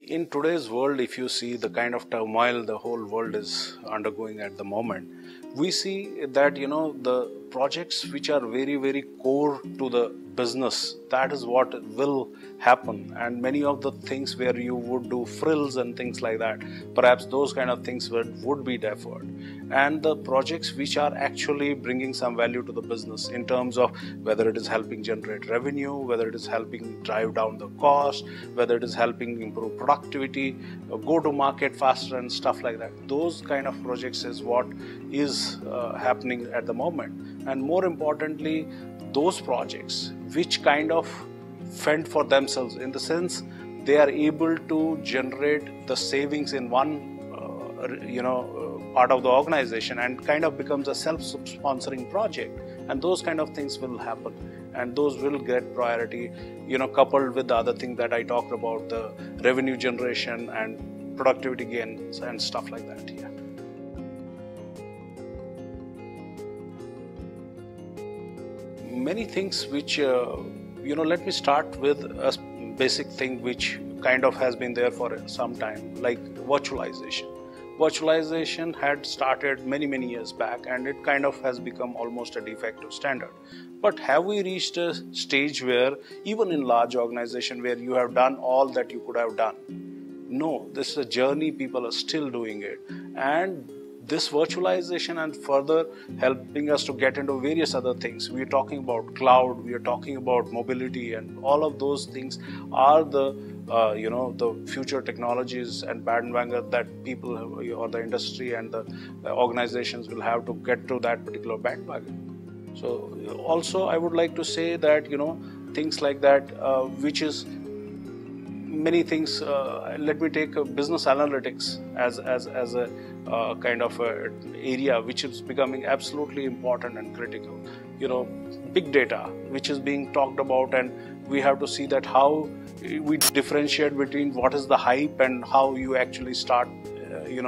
in today's world, if you see the kind of turmoil the whole world is undergoing at the moment, we see that the projects which are very, very core to the business, that is what will happen. And many of the things where you would do frills and things like that, perhaps those kind of things would be deferred. And the projects which are actually bringing some value to the business in terms of whether it is helping generate revenue, whether it is helping drive down the cost, whether it is helping improve productivity, go to market faster and stuff like that, those kind of projects is what is happening at the moment. And more importantly, those projects which kind of fend for themselves, in the sense they are able to generate the savings in one part of the organization and kind of becomes a self-sponsoring project, and those kind of things will happen and those will get priority, coupled with the other thing that I talked about, the revenue generation and productivity gains and stuff like that. Yeah. Many things which let me start with a basic thing which kind of has been there for some time, like virtualization. Virtualization had started many years back, and it kind of has become almost a de facto standard. But have we reached a stage where even in large organization where you have done all that you could have done? No, this is a journey, people are still doing it. And this virtualization and further helping us to get into various other things. We are talking about cloud, we are talking about mobility, and all of those things are the the future technologies and bandwagon that people or the industry and the organizations will have to get to that particular bandwagon. So also I would like to say that things like that, which is many things. Let me take business analytics as a kind of a area which is becoming absolutely important and critical. Big data, which is being talked about, and we have to see that how we differentiate between what is the hype and how you actually start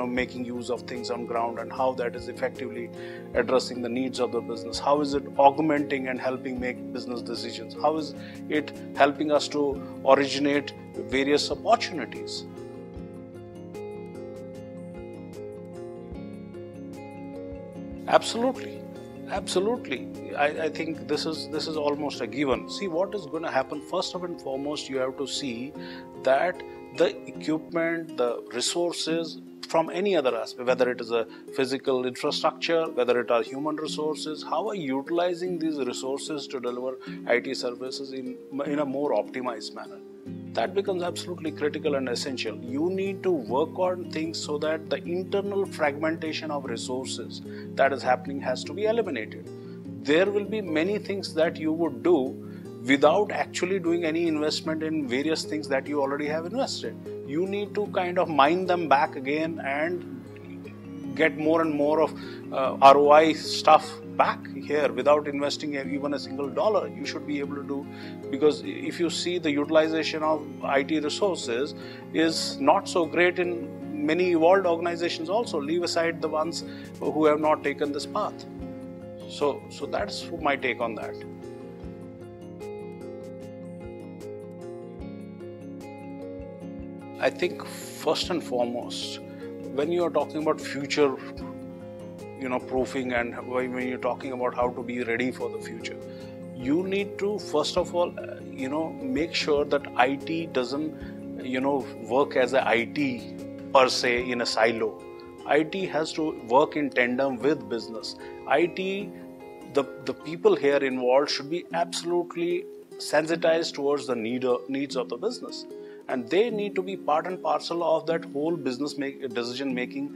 making use of things on ground, and how that is effectively addressing the needs of the business. How is it augmenting and helping make business decisions? How is it helping us to originate various opportunities? Absolutely. I think this is almost a given. See, what is going to happen, first and foremost, you have to see that the equipment, the resources from any other aspect, whether it is a physical infrastructure, whether it are human resources, how are you utilizing these resources to deliver IT services in a more optimized manner? That becomes absolutely critical and essential. You need to work on things so that the internal fragmentation of resources that is happening has to be eliminated. There will be many things that you would do without actually doing any investment in various things that you already have invested. You need to kind of mine them back again and get more and more of ROI stuff back here without investing even a single dollar. You should be able to do, because if you see, the utilization of IT resources is not so great in many evolved organizations also. Leave aside the ones who have not taken this path. So that's my take on that. I think first and foremost, when you are talking about future proofing, and when you're talking about how to be ready for the future, you need to first of all make sure that IT doesn't work as a IT per se in a silo. IT has to work in tandem with business. IT, the people here involved should be absolutely sensitized towards the needs of the business, and they need to be part and parcel of that whole business decision making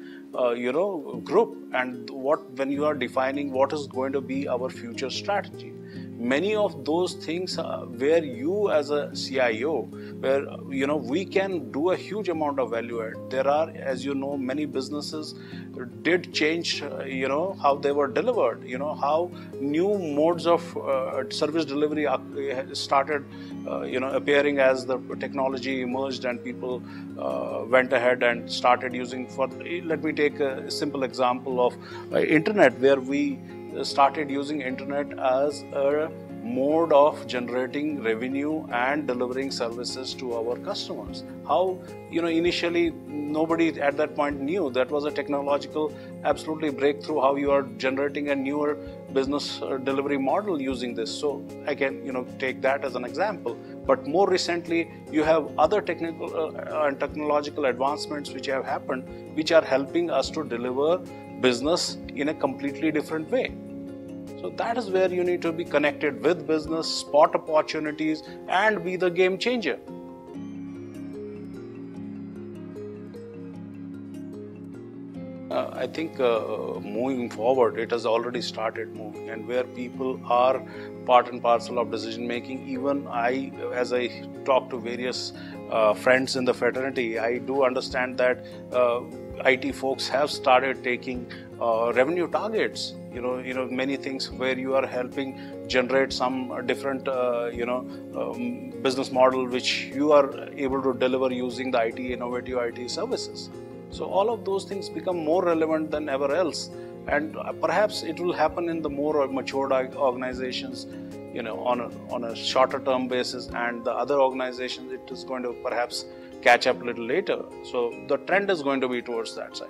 group. And when you are defining what is going to be our future strategy, many of those things where you as a CIO, where we can do a huge amount of value add. There are, as many businesses did change how they were delivered, how new modes of service delivery started appearing as the technology emerged and people went ahead and started using. Let me take a simple example of internet, where we started using internet as a mode of generating revenue and delivering services to our customers. How, initially nobody at that point knew. That was a technological absolutely breakthrough, how you are generating a newer business delivery model using this. So I can take that as an example. But more recently, you have other technical and technological advancements which have happened, which are helping us to deliver business in a completely different way. So that is where you need to be connected with business, spot opportunities, and be the game changer. I think moving forward, it has already started moving, and where people are part and parcel of decision making. Even as I talk to various friends in the fraternity, I do understand that IT folks have started taking revenue targets. Many things where you are helping generate some different business model which you are able to deliver using the innovative IT services. So all of those things become more relevant than ever else, and perhaps it will happen in the more matured organizations, on a shorter term basis, and the other organizations, it is going to perhaps catch up a little later. So the trend is going to be towards that side.